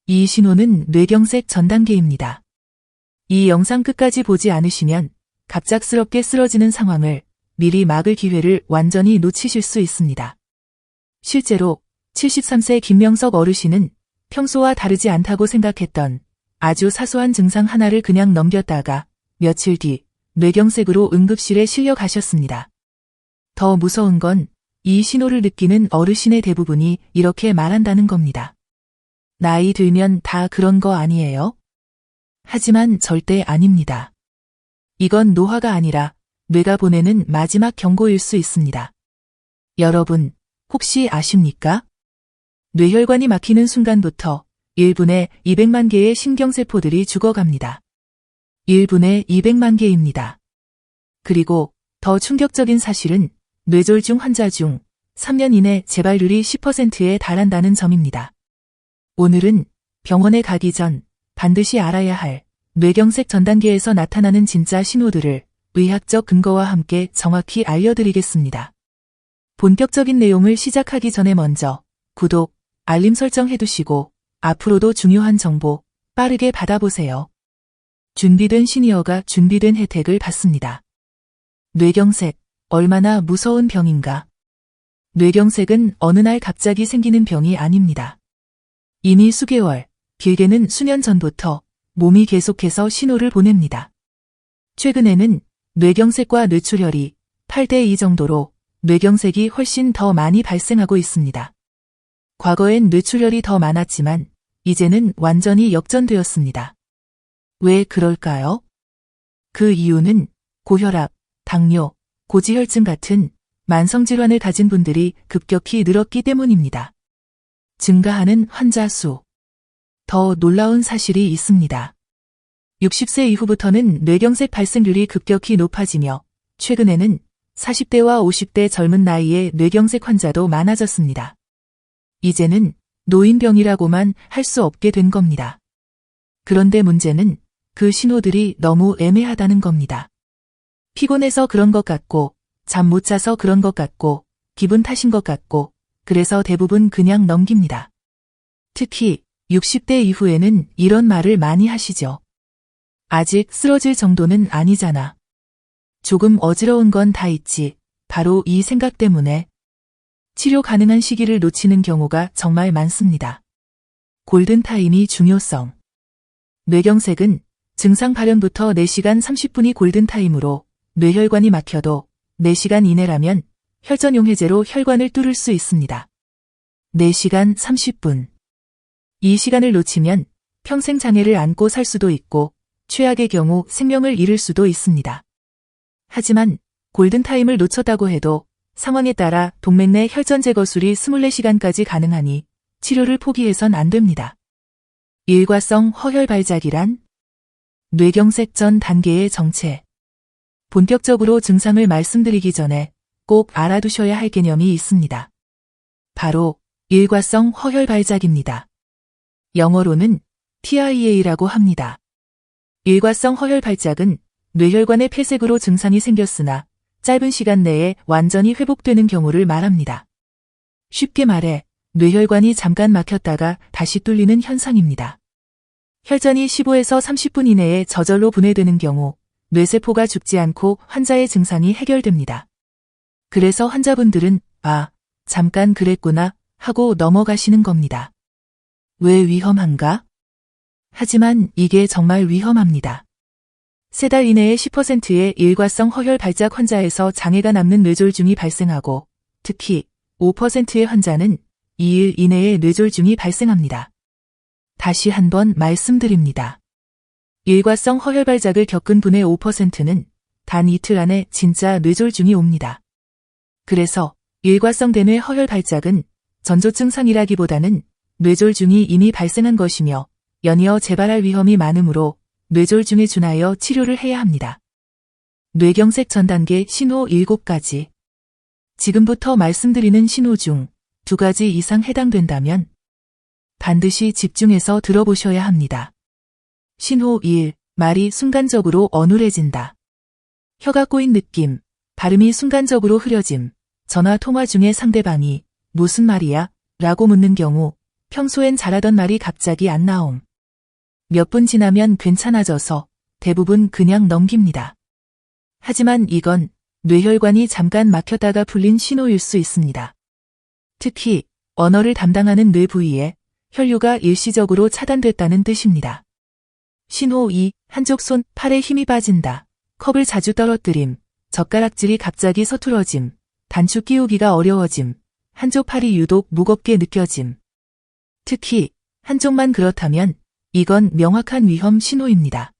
이 신호는 뇌경색 전 단계입니다. 이 영상 끝까지 보지 않으시면 갑작스럽게 쓰러지는 상황을 미리 막을 기회를 완전히 놓치실 수 있습니다. 실제로 73세 김명석 어르신은 평소와 다르지 않다고 생각했던 아주 사소한 증상 하나를 그냥 넘겼다가 며칠 뒤 뇌경색으로 응급실에 실려 가셨습니다. 더 무서운 건 이 신호를 느끼는 어르신의 대부분이 이렇게 말한다는 겁니다. 나이 들면 다 그런 거 아니에요? 하지만 절대 아닙니다. 이건 노화가 아니라 뇌가 보내는 마지막 경고일 수 있습니다. 여러분, 혹시 아십니까? 뇌혈관이 막히는 순간부터 1분에 200만 개의 신경세포들이 죽어갑니다. 1분에 200만 개입니다. 그리고 더 충격적인 사실은 뇌졸중 환자 중 3년 이내 재발률이 10%에 달한다는 점입니다. 오늘은 병원에 가기 전 반드시 알아야 할 뇌경색 전 단계에서 나타나는 진짜 신호들을 의학적 근거와 함께 정확히 알려드리겠습니다. 본격적인 내용을 시작하기 전에 먼저 구독, 알림 설정 해두시고 앞으로도 중요한 정보 빠르게 받아보세요. 준비된 시니어가 준비된 혜택을 받습니다. 뇌경색, 얼마나 무서운 병인가? 뇌경색은 어느 날 갑자기 생기는 병이 아닙니다. 이미 수개월, 길게는 수년 전부터 몸이 계속해서 신호를 보냅니다. 최근에는 뇌경색과 뇌출혈이 8대 2 정도로 뇌경색이 훨씬 더 많이 발생하고 있습니다. 과거엔 뇌출혈이 더 많았지만 이제는 완전히 역전되었습니다. 왜 그럴까요? 그 이유는 고혈압, 당뇨, 고지혈증 같은 만성질환을 가진 분들이 급격히 늘었기 때문입니다. 증가하는 환자 수. 더 놀라운 사실이 있습니다. 60세 이후부터는 뇌경색 발생률이 급격히 높아지며 최근에는 40대와 50대 젊은 나이의 뇌경색 환자도 많아졌습니다. 이제는 노인병이라고만 할 수 없게 된 겁니다. 그런데 문제는 그 신호들이 너무 애매하다는 겁니다. 피곤해서 그런 것 같고, 잠 못 자서 그런 것 같고, 기분 탓인 것 같고, 그래서 대부분 그냥 넘깁니다. 특히 60대 이후에는 이런 말을 많이 하시죠. 아직 쓰러질 정도는 아니잖아. 조금 어지러운 건 다 있지. 바로 이 생각 때문에 치료 가능한 시기를 놓치는 경우가 정말 많습니다. 골든타임이 중요성. 뇌경색은 증상 발현부터 4시간 30분이 골든타임으로 뇌혈관이 막혀도 4시간 이내라면 혈전용해제로 혈관을 뚫을 수 있습니다. 4시간 30분. 이 시간을 놓치면 평생 장애를 안고 살 수도 있고 최악의 경우 생명을 잃을 수도 있습니다. 하지만 골든타임을 놓쳤다고 해도 상황에 따라 동맥 내 혈전 제거술이 24시간까지 가능하니 치료를 포기해선 안 됩니다. 일과성 허혈 발작이란 뇌경색 전 단계의 정체. 본격적으로 증상을 말씀드리기 전에 꼭 알아두셔야 할 개념이 있습니다. 바로 일과성 허혈 발작입니다. 영어로는 TIA라고 합니다. 일과성 허혈 발작은 뇌혈관의 폐색으로 증상이 생겼으나 짧은 시간 내에 완전히 회복되는 경우를 말합니다. 쉽게 말해 뇌혈관이 잠깐 막혔다가 다시 뚫리는 현상입니다. 혈전이 15에서 30분 이내에 저절로 분해되는 경우 뇌세포가 죽지 않고 환자의 증상이 해결됩니다. 그래서 환자분들은 아, 잠깐 그랬구나 하고 넘어가시는 겁니다. 왜 위험한가? 하지만 이게 정말 위험합니다. 3달 이내에 10%의 일과성 허혈 발작 환자에서 장애가 남는 뇌졸중이 발생하고 특히 5%의 환자는 2일 이내에 뇌졸중이 발생합니다. 다시 한번 말씀드립니다. 일과성 허혈 발작을 겪은 분의 5%는 단 이틀 안에 진짜 뇌졸중이 옵니다. 그래서 일과성 대뇌 허혈 발작은 전조증상이라기보다는 뇌졸중이 이미 발생한 것이며 연이어 재발할 위험이 많으므로 뇌졸중에 준하여 치료를 해야 합니다. 뇌경색 전 단계 신호 7가지. 지금부터 말씀드리는 신호 중 2가지 이상 해당된다면 반드시 집중해서 들어보셔야 합니다. 신호 1. 말이 순간적으로 어눌해진다. 혀가 꼬인 느낌, 발음이 순간적으로 흐려짐, 전화 통화 중에 상대방이 무슨 말이야? 라고 묻는 경우 평소엔 잘하던 말이 갑자기 안 나옴. 몇 분 지나면 괜찮아져서 대부분 그냥 넘깁니다. 하지만 이건 뇌혈관이 잠깐 막혔다가 풀린 신호일 수 있습니다. 특히 언어를 담당하는 뇌 부위에 혈류가 일시적으로 차단됐다는 뜻입니다. 신호 2. 한쪽 손, 팔에 힘이 빠진다. 컵을 자주 떨어뜨림. 젓가락질이 갑자기 서툴어짐. 단축 끼우기가 어려워짐. 한쪽 팔이 유독 무겁게 느껴짐. 특히 한쪽만 그렇다면 이건 명확한 위험 신호입니다.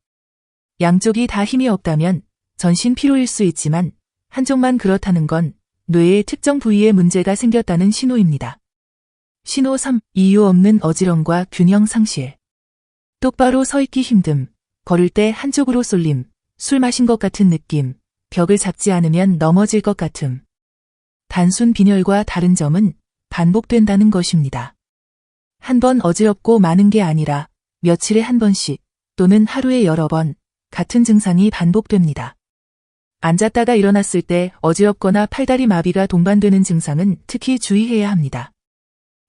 양쪽이 다 힘이 없다면 전신 피로일 수 있지만 한쪽만 그렇다는 건 뇌의 특정 부위에 문제가 생겼다는 신호입니다. 신호 3. 이유 없는 어지럼과 균형 상실. 똑바로 서 있기 힘듦. 걸을 때 한쪽으로 쏠림. 술 마신 것 같은 느낌. 벽을 잡지 않으면 넘어질 것 같음. 단순 빈혈과 다른 점은 반복된다는 것입니다. 한 번 어지럽고 많은 게 아니라 며칠에 한 번씩 또는 하루에 여러 번 같은 증상이 반복됩니다. 앉았다가 일어났을 때 어지럽거나 팔다리 마비가 동반되는 증상은 특히 주의해야 합니다.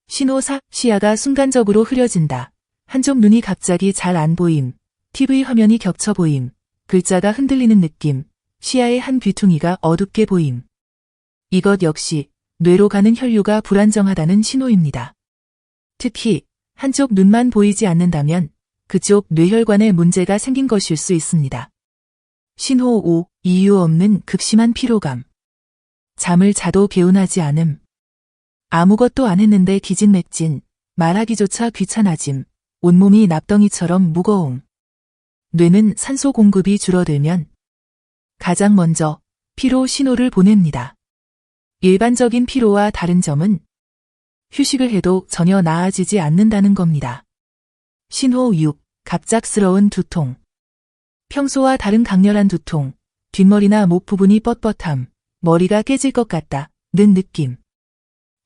신호 4. 시야가 순간적으로 흐려진다. 한쪽 눈이 갑자기 잘 안 보임. TV 화면이 겹쳐 보임. 글자가 흔들리는 느낌. 시야의 한 귀퉁이가 어둡게 보임. 이것 역시 뇌로 가는 혈류가 불안정하다는 신호입니다. 특히 한쪽 눈만 보이지 않는다면 그쪽 뇌혈관에 문제가 생긴 것일 수 있습니다. 신호 5. 이유 없는 극심한 피로감. 잠을 자도 개운하지 않음. 아무것도 안 했는데 기진맥진, 말하기조차 귀찮아짐, 온몸이 납덩이처럼 무거움. 뇌는 산소 공급이 줄어들면 가장 먼저 피로 신호를 보냅니다. 일반적인 피로와 다른 점은 휴식을 해도 전혀 나아지지 않는다는 겁니다. 신호 6. 갑작스러운 두통. 평소와 다른 강렬한 두통, 뒷머리나 목 부분이 뻣뻣함, 머리가 깨질 것 같다는 느낌.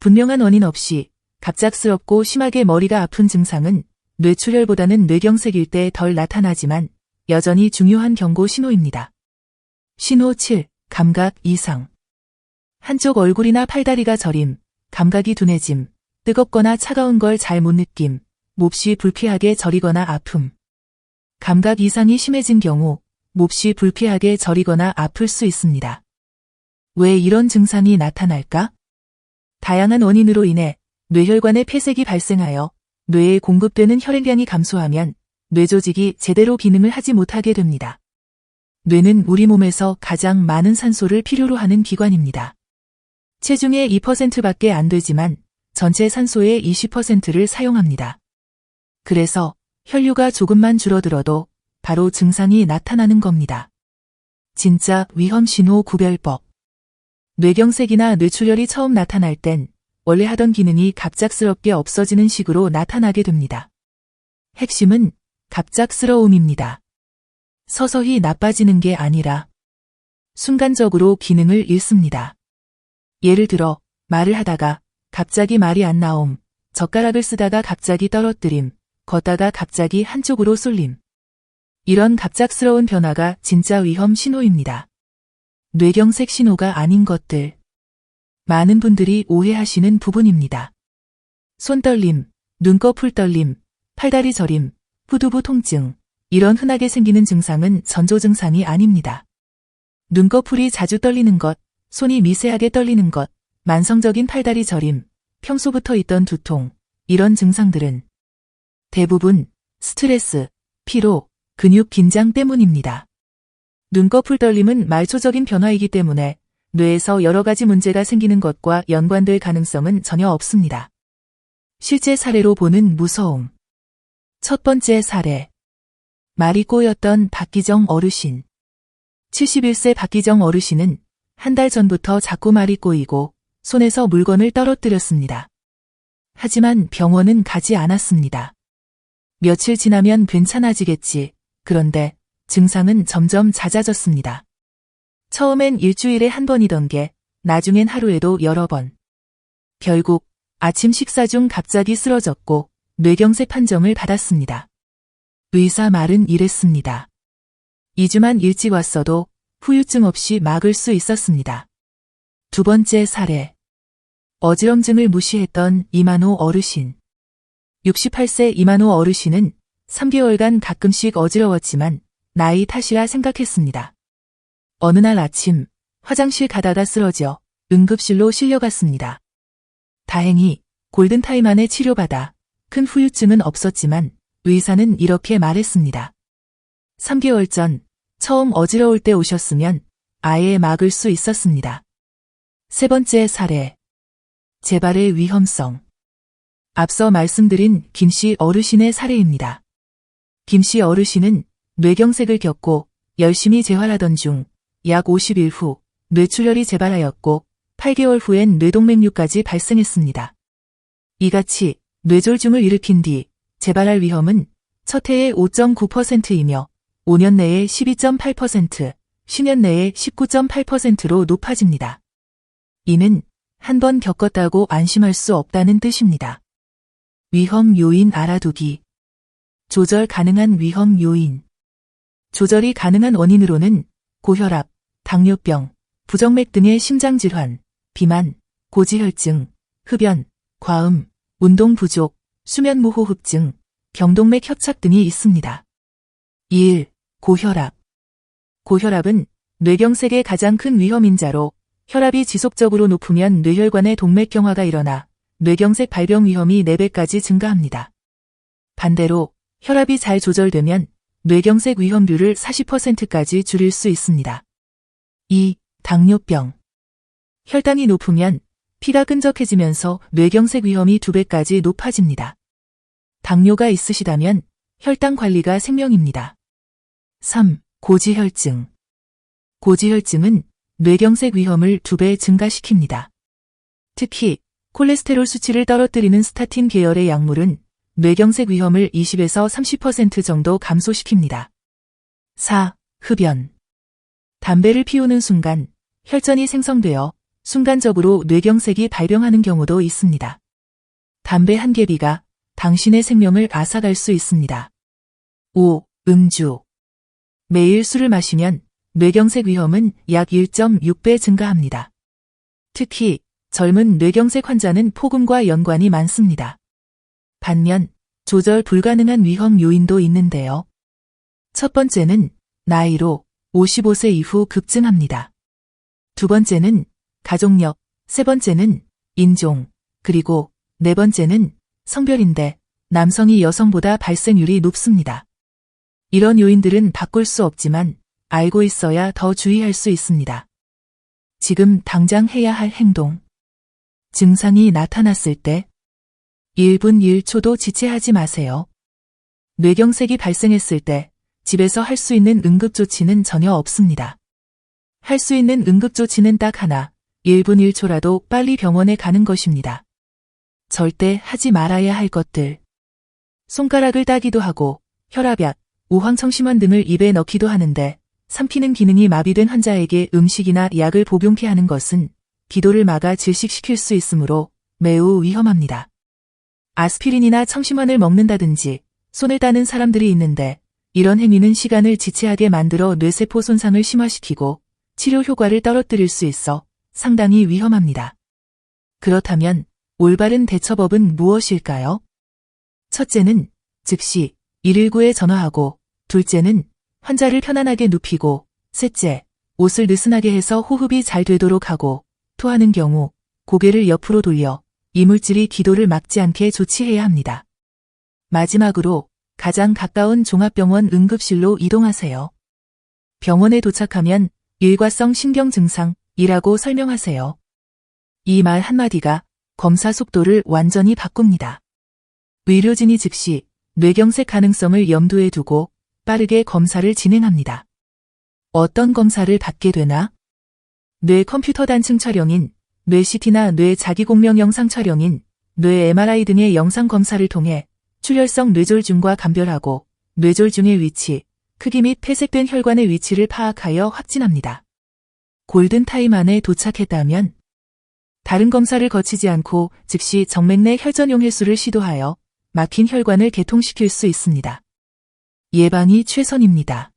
분명한 원인 없이 갑작스럽고 심하게 머리가 아픈 증상은 뇌출혈보다는 뇌경색일 때 덜 나타나지만 여전히 중요한 경고 신호입니다. 신호 7. 감각 이상. 한쪽 얼굴이나 팔다리가 저림, 감각이 둔해짐, 뜨겁거나 차가운 걸 잘 못 느낌, 몹시 불쾌하게 저리거나 아픔. 감각 이상이 심해진 경우 몹시 불쾌하게 저리거나 아플 수 있습니다. 왜 이런 증상이 나타날까? 다양한 원인으로 인해 뇌혈관에 폐색이 발생하여 뇌에 공급되는 혈액량이 감소하면 뇌조직이 제대로 기능을 하지 못하게 됩니다. 뇌는 우리 몸에서 가장 많은 산소를 필요로 하는 기관입니다. 체중의 2%밖에 안 되지만 전체 산소의 20%를 사용합니다. 그래서 혈류가 조금만 줄어들어도 바로 증상이 나타나는 겁니다. 진짜 위험신호 구별법. 뇌경색이나 뇌출혈이 처음 나타날 땐 원래 하던 기능이 갑작스럽게 없어지는 식으로 나타나게 됩니다. 핵심은 갑작스러움입니다. 서서히 나빠지는 게 아니라 순간적으로 기능을 잃습니다. 예를 들어 말을 하다가 갑자기 말이 안 나옴, 젓가락을 쓰다가 갑자기 떨어뜨림, 걷다가 갑자기 한쪽으로 쏠림. 이런 갑작스러운 변화가 진짜 위험 신호입니다. 뇌경색 신호가 아닌 것들. 많은 분들이 오해하시는 부분입니다. 손떨림, 눈꺼풀 떨림, 팔다리 저림, 후두부 통증. 이런 흔하게 생기는 증상은 전조 증상이 아닙니다. 눈꺼풀이 자주 떨리는 것, 손이 미세하게 떨리는 것, 만성적인 팔다리 저림, 평소부터 있던 두통, 이런 증상들은 대부분 스트레스, 피로, 근육 긴장 때문입니다. 눈꺼풀 떨림은 말초적인 변화이기 때문에 뇌에서 여러 가지 문제가 생기는 것과 연관될 가능성은 전혀 없습니다. 실제 사례로 보는 무서움. 첫 번째 사례. 말이 꼬였던 박기정 어르신. 71세 박기정 어르신은 한 달 전부터 자꾸 말이 꼬이고 손에서 물건을 떨어뜨렸습니다. 하지만 병원은 가지 않았습니다. 며칠 지나면 괜찮아지겠지. 그런데 증상은 점점 잦아졌습니다. 처음엔 일주일에 한 번이던 게 나중엔 하루에도 여러 번. 결국 아침 식사 중 갑자기 쓰러졌고 뇌경색 판정을 받았습니다. 의사 말은 이랬습니다. 2주만 일찍 왔어도 후유증 없이 막을 수 있었습니다. 두 번째 사례. 어지럼증을 무시했던 이만호 어르신. 68세 이만호 어르신은 3개월간 가끔씩 어지러웠지만 나이 탓이라 생각했습니다. 어느 날 아침 화장실 가다가 쓰러져 응급실로 실려갔습니다. 다행히 골든타임 안에 치료받아 큰 후유증은 없었지만 의사는 이렇게 말했습니다. 3개월 전 처음 어지러울 때 오셨으면 아예 막을 수 있었습니다. 세 번째 사례. 재발의 위험성. 앞서 말씀드린 김씨 어르신의 사례입니다. 김씨 어르신은 뇌경색을 겪고 열심히 재활하던 중 약 50일 후 뇌출혈이 재발하였고 8개월 후엔 뇌동맥류까지 발생했습니다. 이같이 뇌졸중을 일으킨 뒤 재발할 위험은 첫 해에 5.9%이며 5년 내에 12.8%, 10년 내에 19.8%로 높아집니다. 이는 한 번 겪었다고 안심할 수 없다는 뜻입니다. 위험 요인 알아두기. 조절 가능한 위험 요인. 조절이 가능한 원인으로는 고혈압, 당뇨병, 부정맥 등의 심장질환, 비만, 고지혈증, 흡연, 과음, 운동 부족, 수면무호흡증, 경동맥 협착 등이 있습니다. 1. 고혈압. 고혈압은 뇌경색의 가장 큰 위험인자로 혈압이 지속적으로 높으면 뇌혈관의 동맥경화가 일어나 뇌경색 발병 위험이 4배까지 증가합니다. 반대로 혈압이 잘 조절되면 뇌경색 위험률을 40%까지 줄일 수 있습니다. 2. 당뇨병. 혈당이 높으면 피가 끈적해지면서 뇌경색 위험이 2배까지 높아집니다. 당뇨가 있으시다면 혈당 관리가 생명입니다. 3. 고지혈증. 고지혈증은 뇌경색 위험을 2배 증가시킵니다. 특히 콜레스테롤 수치를 떨어뜨리는 스타틴 계열의 약물은 뇌경색 위험을 20에서 30% 정도 감소시킵니다. 4. 흡연. 담배를 피우는 순간 혈전이 생성되어 순간적으로 뇌경색이 발병하는 경우도 있습니다. 담배 한 개비가 당신의 생명을 앗아갈 수 있습니다. 5. 음주. 매일 술을 마시면 뇌경색 위험은 약 1.6배 증가합니다. 특히 젊은 뇌경색 환자는 폭음과 연관이 많습니다. 반면 조절 불가능한 위험 요인도 있는데요. 첫 번째는 나이로 55세 이후 급증합니다. 두 번째는 가족력, 세 번째는 인종, 그리고 네 번째는 성별인데 남성이 여성보다 발생률이 높습니다. 이런 요인들은 바꿀 수 없지만 알고 있어야 더 주의할 수 있습니다. 지금 당장 해야 할 행동. 증상이 나타났을 때 1분 1초도 지체하지 마세요. 뇌경색이 발생했을 때 집에서 할 수 있는 응급조치는 전혀 없습니다. 할 수 있는 응급조치는 딱 하나, 1분 1초라도 빨리 병원에 가는 것입니다. 절대 하지 말아야 할 것들. 손가락을 따기도 하고 혈압약, 우황청심환 등을 입에 넣기도 하는데 삼키는 기능이 마비된 환자에게 음식이나 약을 복용케 하는 것은 기도를 막아 질식시킬 수 있으므로 매우 위험합니다. 아스피린이나 청심환을 먹는다든지 손을 따는 사람들이 있는데 이런 행위는 시간을 지체하게 만들어 뇌세포 손상을 심화시키고 치료 효과를 떨어뜨릴 수 있어 상당히 위험합니다. 그렇다면 올바른 대처법은 무엇일까요? 첫째는 즉시 119에 전화하고, 둘째는 환자를 편안하게 눕히고, 셋째, 옷을 느슨하게 해서 호흡이 잘 되도록 하고, 토하는 경우 고개를 옆으로 돌려 이물질이 기도를 막지 않게 조치해야 합니다. 마지막으로 가장 가까운 종합병원 응급실로 이동하세요. 병원에 도착하면 일과성 신경 증상이라고 설명하세요. 이 말 한마디가 검사 속도를 완전히 바꿉니다. 의료진이 즉시 뇌경색 가능성을 염두에 두고 빠르게 검사를 진행합니다. 어떤 검사를 받게 되나? 뇌 컴퓨터 단층 촬영인, 뇌 CT나 뇌 자기공명 영상 촬영인, 뇌 MRI 등의 영상 검사를 통해 출혈성 뇌졸중과 감별하고 뇌졸중의 위치, 크기 및 폐색된 혈관의 위치를 파악하여 확진합니다. 골든타임 안에 도착했다면 다른 검사를 거치지 않고 즉시 정맥 내 혈전용 해수를 시도하여 막힌 혈관을 개통시킬 수 있습니다. 예방이 최선입니다.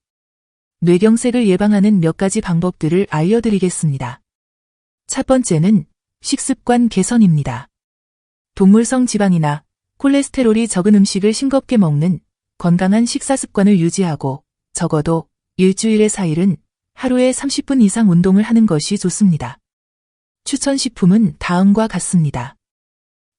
뇌경색을 예방하는 몇 가지 방법들을 알려드리겠습니다. 첫 번째는 식습관 개선입니다. 동물성 지방이나 콜레스테롤이 적은 음식을 싱겁게 먹는 건강한 식사 습관을 유지하고 적어도 일주일에 4일은 하루에 30분 이상 운동을 하는 것이 좋습니다. 추천 식품은 다음과 같습니다.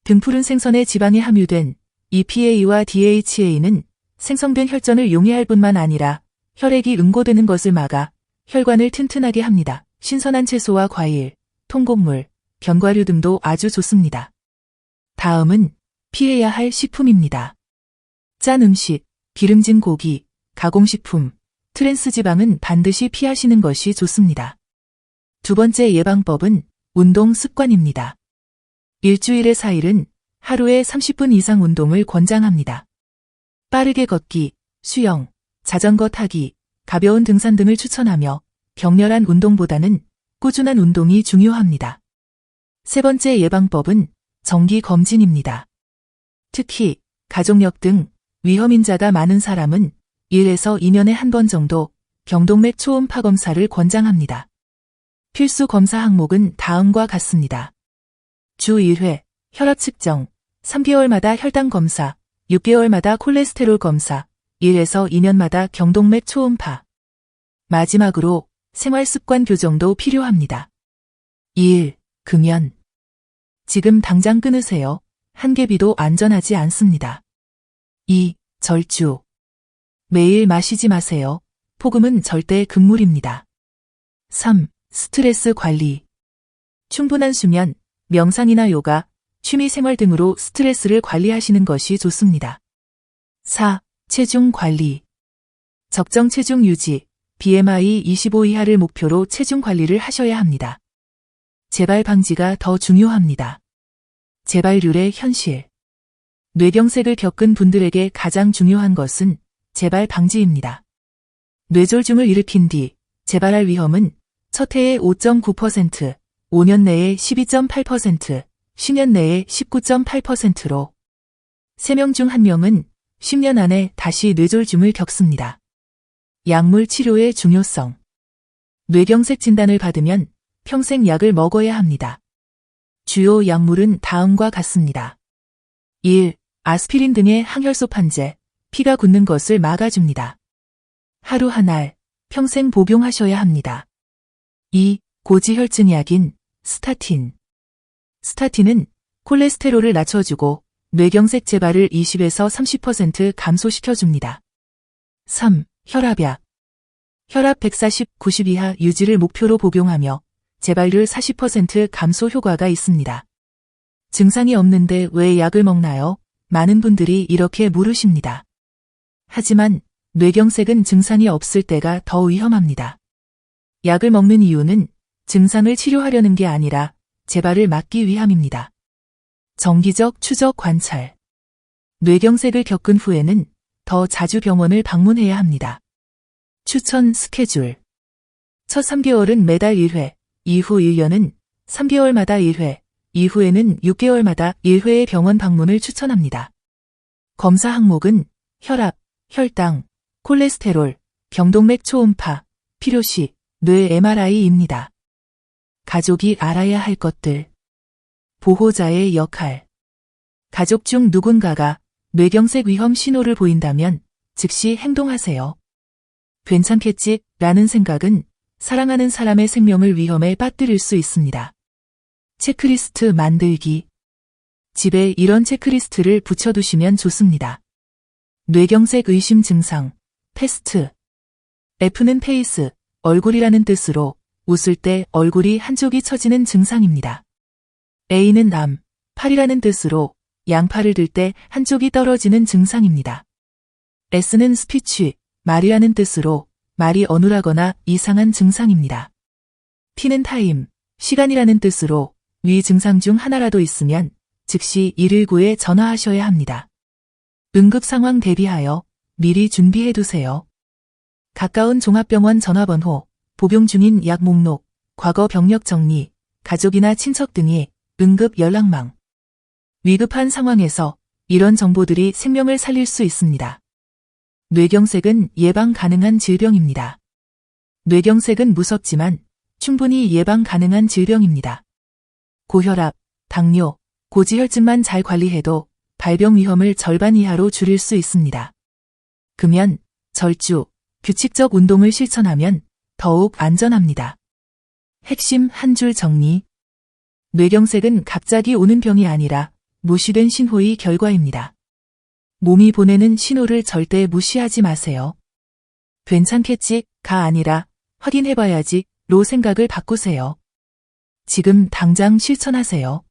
등푸른 생선의 지방에 함유된 EPA와 DHA는 생성된 혈전을 용이할 뿐만 아니라 혈액이 응고되는 것을 막아 혈관을 튼튼하게 합니다. 신선한 채소와 과일, 통곡물, 견과류 등도 아주 좋습니다. 다음은 피해야 할 식품입니다. 짠 음식, 기름진 고기, 가공식품, 트랜스지방은 반드시 피하시는 것이 좋습니다. 두 번째 예방법은 운동 습관입니다. 일주일에 4일은 하루에 30분 이상 운동을 권장합니다. 빠르게 걷기, 수영, 자전거 타기, 가벼운 등산 등을 추천하며 격렬한 운동보다는 꾸준한 운동이 중요합니다. 세 번째 예방법은 정기 검진입니다. 특히 가족력 등 위험인자가 많은 사람은 1에서 2년에 한 번 정도 경동맥 초음파 검사를 권장합니다. 필수 검사 항목은 다음과 같습니다. 주 1회 혈압 측정, 3개월마다 혈당 검사, 6개월마다 콜레스테롤 검사, 1에서 2년마다 경동맥 초음파. 마지막으로 생활습관 교정도 필요합니다. 1. 금연. 지금 당장 끊으세요. 한개비도 안전하지 않습니다. 2. 절주. 매일 마시지 마세요. 폭음은 절대 금물입니다. 3. 스트레스 관리. 충분한 수면, 명상이나 요가, 취미생활 등으로 스트레스를 관리하시는 것이 좋습니다. 4. 체중 관리. 적정 체중 유지, BMI 25 이하를 목표로 체중 관리를 하셔야 합니다. 재발 방지가 더 중요합니다. 재발률의 현실. 뇌경색을 겪은 분들에게 가장 중요한 것은 재발 방지입니다. 뇌졸중을 일으킨 뒤 재발할 위험은 첫 해에 5.9%, 5년 내에 12.8%, 10년 내에 19.8%로 3명 중 1명은 10년 안에 다시 뇌졸중을 겪습니다. 약물 치료의 중요성. 뇌경색 진단을 받으면 평생 약을 먹어야 합니다. 주요 약물은 다음과 같습니다. 1. 아스피린 등의 항혈소 판제, 피가 굳는 것을 막아줍니다. 하루 한 알, 평생 복용하셔야 합니다. 2. 고지혈증 약인 스타틴. 스타틴은 콜레스테롤을 낮춰주고 뇌경색 재발을 20에서 30% 감소시켜줍니다. 3. 혈압약. 혈압 140, 90 이하 유지를 목표로 복용하며 재발률 40% 감소 효과가 있습니다. 증상이 없는데 왜 약을 먹나요? 많은 분들이 이렇게 물으십니다. 하지만 뇌경색은 증상이 없을 때가 더 위험합니다. 약을 먹는 이유는 증상을 치료하려는 게 아니라 재발을 막기 위함입니다. 정기적 추적 관찰. 뇌경색을 겪은 후에는 더 자주 병원을 방문해야 합니다. 추천 스케줄. 첫 3개월은 매달 1회, 이후 1년은 3개월마다 1회, 이후에는 6개월마다 1회의 병원 방문을 추천합니다. 검사 항목은 혈압, 혈당, 콜레스테롤, 경동맥 초음파, 필요시, 뇌 MRI입니다. 가족이 알아야 할 것들. 보호자의 역할. 가족 중 누군가가 뇌경색 위험 신호를 보인다면 즉시 행동하세요. 괜찮겠지? 라는 생각은 사랑하는 사람의 생명을 위험에 빠뜨릴 수 있습니다. 체크리스트 만들기. 집에 이런 체크리스트를 붙여두시면 좋습니다. 뇌경색 의심 증상, 패스트. F는 페이스, 얼굴이라는 뜻으로 웃을 때 얼굴이 한쪽이 처지는 증상입니다. A는 암, 팔이라는 뜻으로 양팔을 들 때 한쪽이 떨어지는 증상입니다. S는 스피치, 말이라는 뜻으로 말이 어눌하거나 이상한 증상입니다. T는 타임, 시간이라는 뜻으로 위 증상 중 하나라도 있으면 즉시 119에 전화하셔야 합니다. 응급 상황 대비하여 미리 준비해두세요. 가까운 종합병원 전화번호, 복용 중인 약 목록, 과거 병력 정리, 가족이나 친척 등의 응급 연락망. 위급한 상황에서 이런 정보들이 생명을 살릴 수 있습니다. 뇌경색은 예방 가능한 질병입니다. 뇌경색은 무섭지만 충분히 예방 가능한 질병입니다. 고혈압, 당뇨, 고지혈증만 잘 관리해도 발병 위험을 절반 이하로 줄일 수 있습니다. 금연, 절주, 규칙적 운동을 실천하면 더욱 안전합니다. 핵심 한 줄 정리. 뇌경색은 갑자기 오는 병이 아니라 무시된 신호의 결과입니다. 몸이 보내는 신호를 절대 무시하지 마세요. 괜찮겠지?가 아니라 확인해봐야지,로 생각을 바꾸세요. 지금 당장 실천하세요.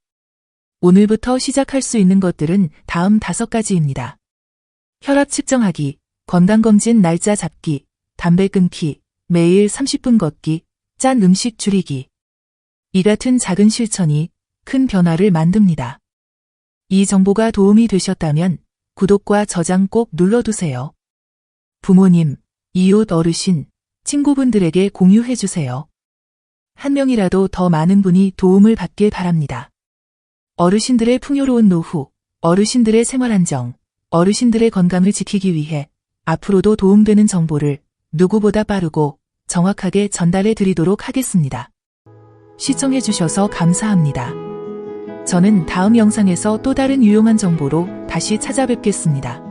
오늘부터 시작할 수 있는 것들은 다음 5가지입니다. 혈압 측정하기, 건강검진 날짜 잡기, 담배 끊기, 매일 30분 걷기, 짠 음식 줄이기. 이 같은 작은 실천이 큰 변화를 만듭니다. 이 정보가 도움이 되셨다면 구독과 저장 꼭 눌러두세요. 부모님, 이웃 어르신, 친구분들에게 공유해주세요. 한 명이라도 더 많은 분이 도움을 받길 바랍니다. 어르신들의 풍요로운 노후, 어르신들의 생활안정, 어르신들의 건강을 지키기 위해 앞으로도 도움되는 정보를 누구보다 빠르고 정확하게 전달해 드리도록 하겠습니다. 시청해주셔서 감사합니다. 저는 다음 영상에서 또 다른 유용한 정보로 다시 찾아뵙겠습니다.